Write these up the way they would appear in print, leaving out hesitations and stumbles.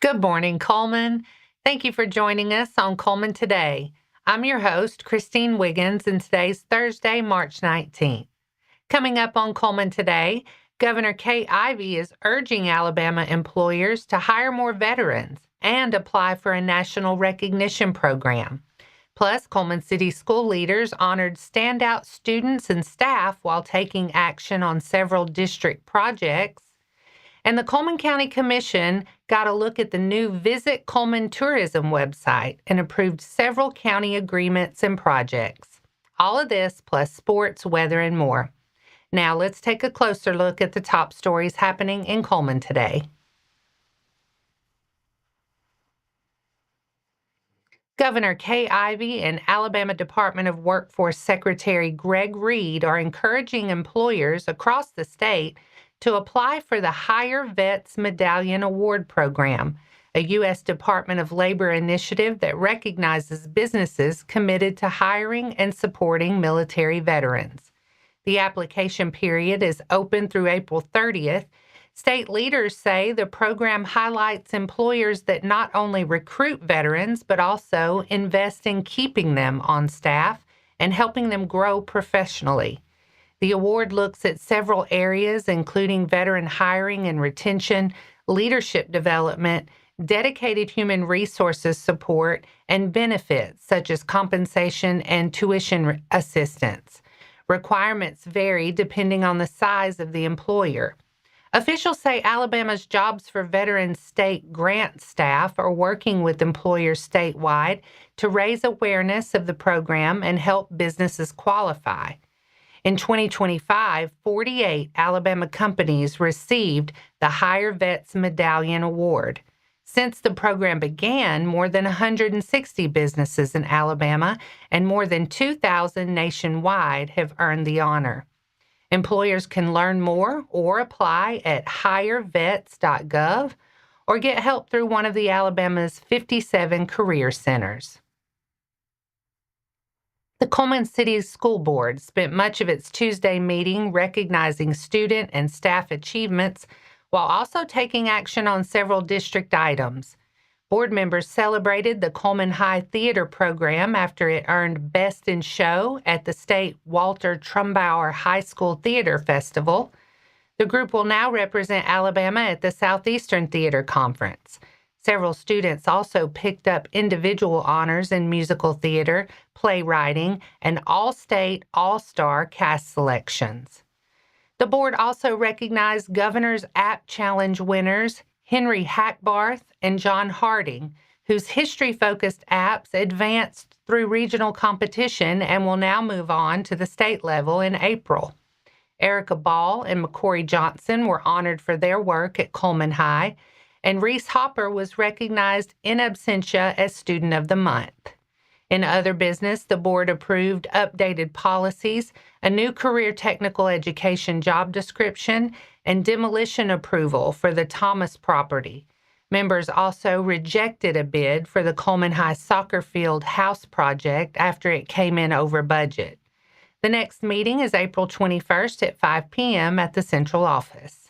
Good morning, Cullman. Thank you for joining us on Cullman Today. I'm your host, Christine Wiggins, and today's Thursday, March 19th. Coming up on Cullman Today, Governor Ivey is urging Alabama employers to hire more veterans and apply for a national recognition program. Plus, Cullman City School leaders honored standout students and staff while taking action on several district projects. And the Cullman County Commission got a look at the new Visit Cullman Tourism website and approved several county agreements and projects. All of this plus sports, weather, and more. Now let's take a closer look at the top stories happening in Cullman today. Governor Ivey and Alabama Department of Workforce Secretary Greg Reed are encouraging employers across the state to apply for the HIRE Vets Medallion Award Program, a U.S. Department of Labor initiative that recognizes businesses committed to hiring and supporting military veterans. The application period is open through April 30th. State leaders say the program highlights employers that not only recruit veterans, but also invest in keeping them on staff and helping them grow professionally. The award looks at several areas, including veteran hiring and retention, leadership development, dedicated human resources support, and benefits such as compensation and tuition assistance. Requirements vary depending on the size of the employer. Officials say Alabama's Jobs for Veterans state grant staff are working with employers statewide to raise awareness of the program and help businesses qualify. In 2025, 48 Alabama companies received the HIRE Vets Medallion Award. Since the program began, more than 160 businesses in Alabama and more than 2,000 nationwide have earned the honor. Employers can learn more or apply at hirevets.gov or get help through one of the Alabama's 57 career centers. The Cullman City School Board spent much of its Tuesday meeting recognizing student and staff achievements while also taking action on several district items. Board members celebrated the Cullman High Theater program after it earned Best in Show at the state Walter Trumbauer High School Theater Festival. The group will now represent Alabama at the Southeastern Theater Conference. Several students also picked up individual honors in musical theater, playwriting, and all-state, all-star cast selections. The board also recognized Governor's App Challenge winners Henry Hackbarth and John Harding, whose history-focused apps advanced through regional competition and will now move on to the state level in April. Erica Ball and McCory Johnson were honored for their work at Cullman High, and Reese Hopper was recognized in absentia as Student of the Month. In other business, the board approved updated policies, a new career technical education job description, and demolition approval for the Thomas property. Members also rejected a bid for the Cullman High soccer field house project after it came in over budget. The next meeting is April 21st at 5 p.m. at the central office.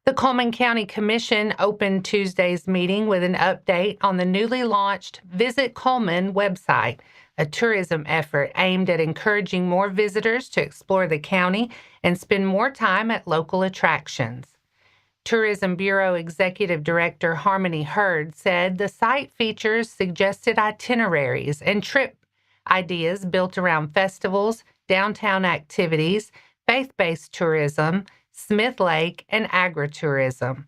The Cullman County Commission opened Tuesday's meeting with an update on the newly launched Visit Cullman website, a tourism effort aimed at encouraging more visitors to explore the county and spend more time at local attractions. Tourism Bureau Executive Director Harmony Hurd said the site features suggested itineraries and trip ideas built around festivals, downtown activities, faith-based tourism, Smith Lake, and agritourism.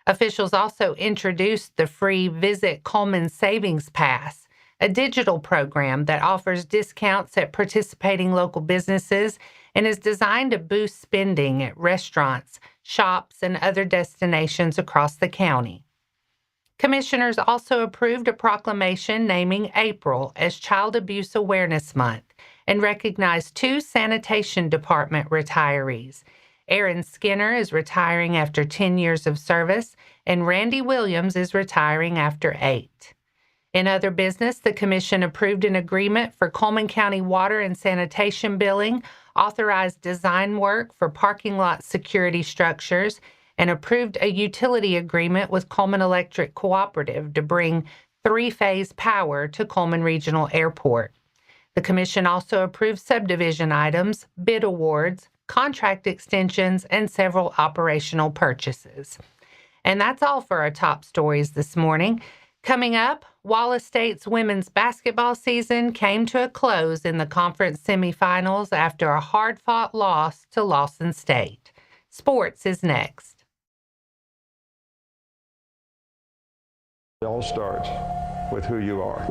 Officials also introduced the free Visit Cullman Savings Pass, a digital program that offers discounts at participating local businesses and is designed to boost spending at restaurants, shops, and other destinations across the county. Commissioners also approved a proclamation naming April as Child Abuse Awareness Month and recognized 2 sanitation department retirees. Aaron Skinner is retiring after 10 years of service, and Randy Williams is retiring after 8. In other business, the Commission approved an agreement for Cullman County water and sanitation billing, authorized design work for parking lot security structures, and approved a utility agreement with Cullman Electric Cooperative to bring three-phase power to Cullman Regional Airport. The commission also approved subdivision items, bid awards, contract extensions, and several operational purchases. And that's all for our top stories this morning. Coming up, Wallace State's women's basketball season came to a close in the conference semifinals after a hard-fought loss to Lawson State. Sports is next. It all starts with who you are.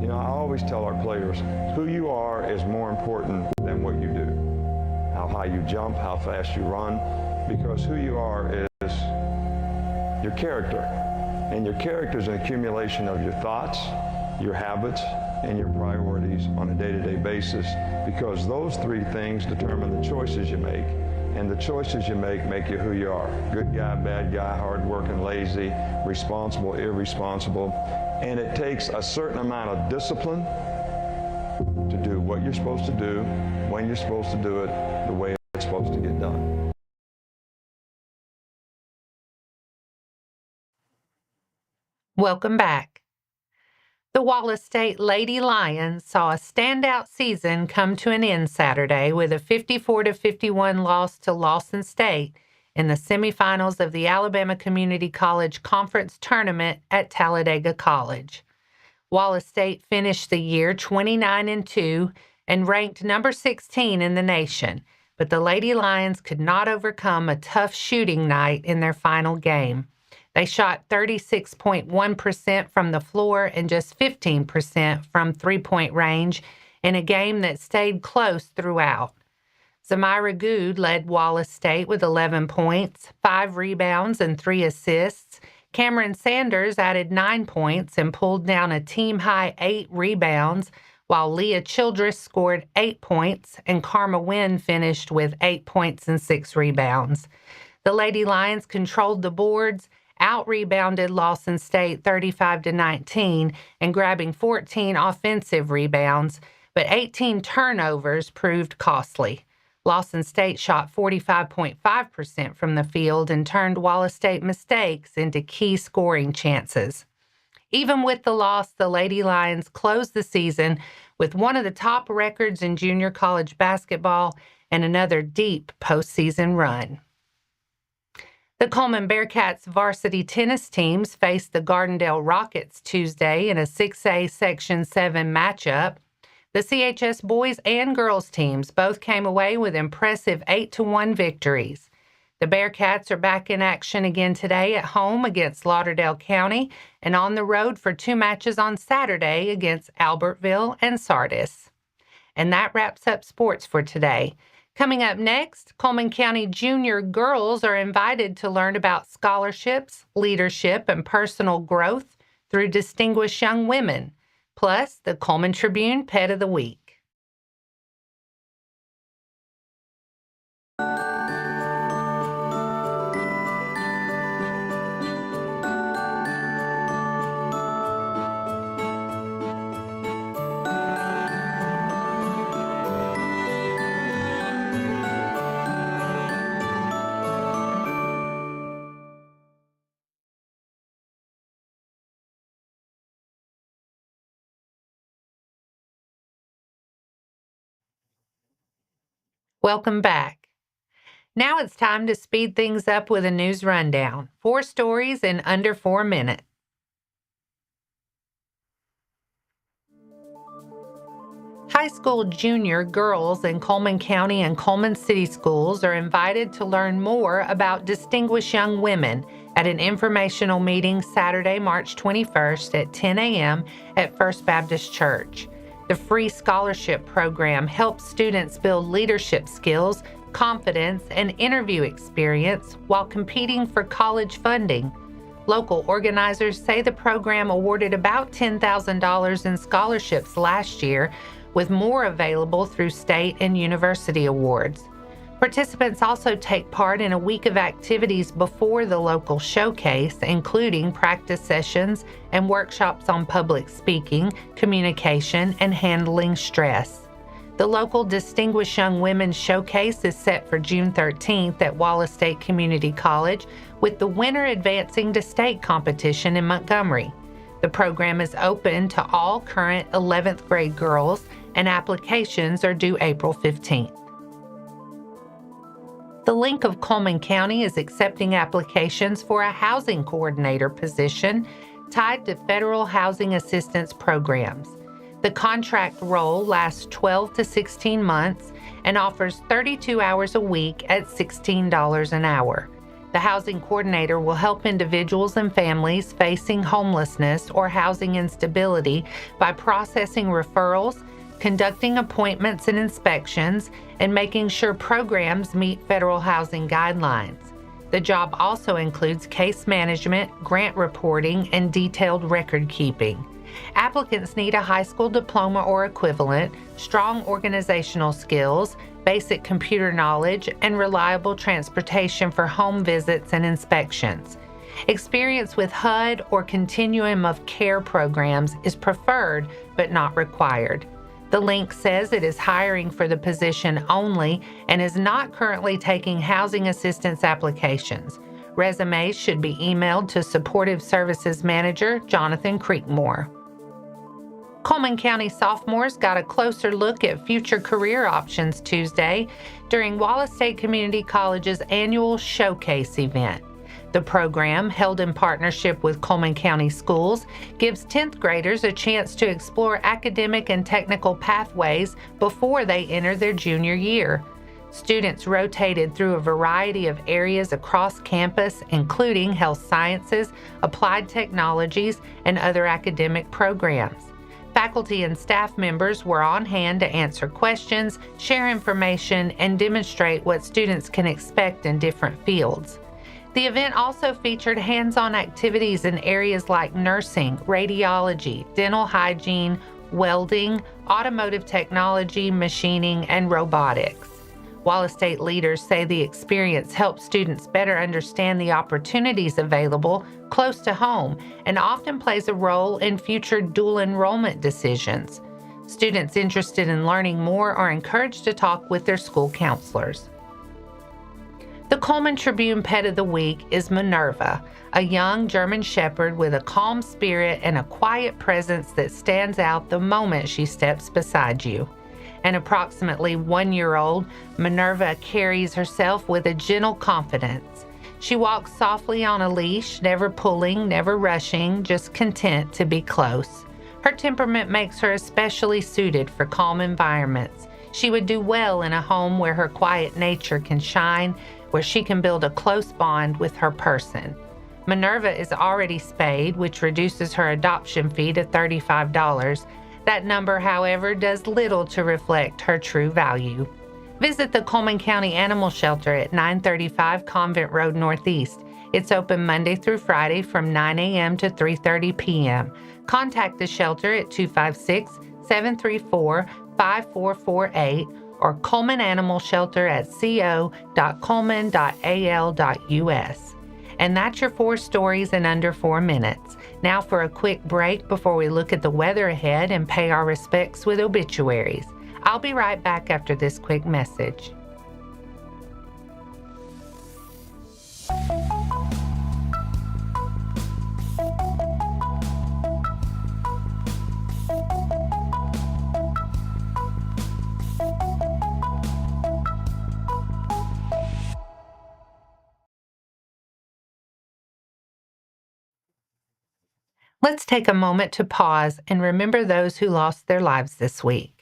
You know, I always tell our players, who you are is more important than what you do. How high you jump, how fast you run, because who you are is your character. And your character is an accumulation of your thoughts, your habits, and your priorities on a day-to-day basis, because those three things determine the choices you make. And the choices you make you who you are. Good guy, bad guy, hardworking, lazy, responsible, irresponsible. And it takes a certain amount of discipline to do what you're supposed to do, when you're supposed to do it, the way it's supposed to get done. Welcome back. The Wallace State Lady Lions saw a standout season come to an end Saturday with a 54-51 loss to Lawson State in the semifinals of the Alabama Community College Conference Tournament at Talladega College. Wallace State finished the year 29-2 and ranked number 16 in the nation, but the Lady Lions could not overcome a tough shooting night in their final game. They shot 36.1% from the floor and just 15% from three-point range in a game that stayed close throughout. Zamira Good led Wallace State with 11 points, 5 rebounds, and 3 assists. Cameron Sanders added 9 points and pulled down a team-high 8 rebounds, while Leah Childress scored 8 points and Karma Wynn finished with 8 points and 6 rebounds. The Lady Lions controlled the boards, out-rebounded Lawson State 35-19 and grabbing 14 offensive rebounds, but 18 turnovers proved costly. Lawson State shot 45.5% from the field and turned Wallace State mistakes into key scoring chances. Even with the loss, the Lady Lions closed the season with one of the top records in junior college basketball and another deep postseason run. The Cullman Bearcats varsity tennis teams faced the Gardendale Rockets Tuesday in a 6A Section 7 matchup. The CHS boys and girls teams both came away with impressive 8-1 victories. The Bearcats are back in action again today at home against Lauderdale County and on the road for 2 matches on Saturday against Albertville and Sardis. And that wraps up sports for today. Coming up next, Cullman County junior girls are invited to learn about scholarships, leadership, and personal growth through distinguished young women, plus the Cullman Tribune Pet of the Week. Welcome back. Now it's time to speed things up with a news rundown. 4 stories in under 4 minutes. High school junior girls in Cullman County and Cullman City Schools are invited to learn more about distinguished young women at an informational meeting Saturday, March 21st at 10 a.m. at First Baptist Church. The free scholarship program helps students build leadership skills, confidence, and interview experience while competing for college funding. Local organizers say the program awarded about $10,000 in scholarships last year, with more available through state and university awards. Participants also take part in a week of activities before the local showcase, including practice sessions and workshops on public speaking, communication, and handling stress. The local Distinguished Young Women Showcase is set for June 13th at Wallace State Community College, with the winner advancing to state competition in Montgomery. The program is open to all current 11th grade girls, and applications are due April 15th. The Link of Cullman County is accepting applications for a housing coordinator position tied to federal housing assistance programs. The contract role lasts 12 to 16 months and offers 32 hours a week at $16 an hour. The housing coordinator will help individuals and families facing homelessness or housing instability by processing referrals, conducting appointments and inspections, and making sure programs meet federal housing guidelines. The job also includes case management, grant reporting, and detailed record keeping. Applicants need a high school diploma or equivalent, strong organizational skills, basic computer knowledge, and reliable transportation for home visits and inspections. Experience with HUD or continuum of care programs is preferred but not required. The link says it is hiring for the position only and is not currently taking housing assistance applications. Resumes should be emailed to Supportive Services Manager Jonathan Creekmore. Cullman County sophomores got a closer look at future career options Tuesday during Wallace State Community College's annual Showcase event. The program, held in partnership with Cullman County Schools, gives 10th graders a chance to explore academic and technical pathways before they enter their junior year. Students rotated through a variety of areas across campus, including health sciences, applied technologies, and other academic programs. Faculty and staff members were on hand to answer questions, share information, and demonstrate what students can expect in different fields. The event also featured hands-on activities in areas like nursing, radiology, dental hygiene, welding, automotive technology, machining, and robotics. Wallace State leaders say the experience helps students better understand the opportunities available close to home and often plays a role in future dual enrollment decisions. Students interested in learning more are encouraged to talk with their school counselors. The Cullman Tribune Pet of the Week is Minerva, a young German Shepherd with a calm spirit and a quiet presence that stands out the moment she steps beside you. An approximately 1-year-old, Minerva carries herself with a gentle confidence. She walks softly on a leash, never pulling, never rushing, just content to be close. Her temperament makes her especially suited for calm environments. She would do well in a home where her quiet nature can shine, where she can build a close bond with her person. Minerva is already spayed, which reduces her adoption fee to $35. That number, however, does little to reflect her true value. Visit the Cullman County Animal Shelter at 935 Convent Road Northeast. It's open Monday through Friday from 9 a.m. to 3:30 p.m. Contact the shelter at 256-734-5448 or Cullman Animal Shelter at co.cullman.al.us. And that's your 4 stories in under 4 minutes. Now for a quick break before we look at the weather ahead and pay our respects with obituaries. I'll be right back after this quick message. Let's take a moment to pause and remember those who lost their lives this week.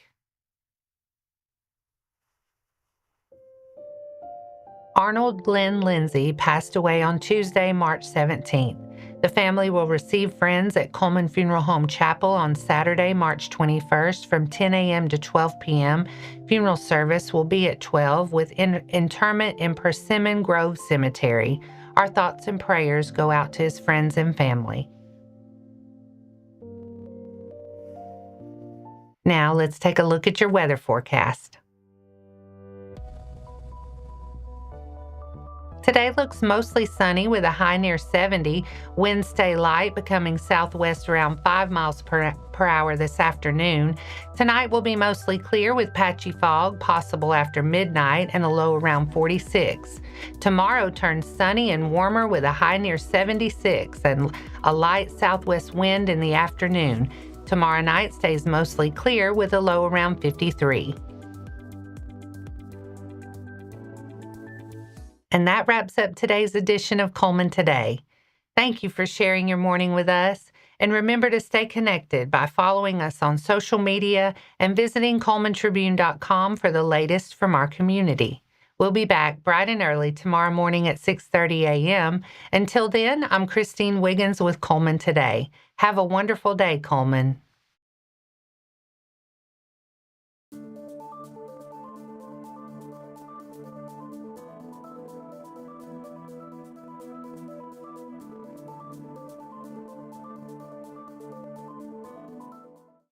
Arnold Glenn Lindsey passed away on Tuesday, March 17th. The family will receive friends at Cullman Funeral Home Chapel on Saturday, March 21st from 10 a.m. to 12 p.m. Funeral service will be at 12 with interment in Persimmon Grove Cemetery. Our thoughts and prayers go out to his friends and family. Now let's take a look at your weather forecast. Today looks mostly sunny with a high near 70. Winds stay light, becoming southwest around 5 miles per hour this afternoon. Tonight will be mostly clear with patchy fog possible after midnight and a low around 46. Tomorrow turns sunny and warmer with a high near 76 and a light southwest wind in the afternoon. Tomorrow night stays mostly clear with a low around 53. And that wraps up today's edition of Cullman Today. Thank you for sharing your morning with us. And remember to stay connected by following us on social media and visiting CullmanTribune.com for the latest from our community. We'll be back bright and early tomorrow morning at 6:30 a.m. Until then, I'm Christine Wiggins with Cullman Today. Have a wonderful day, Cullman.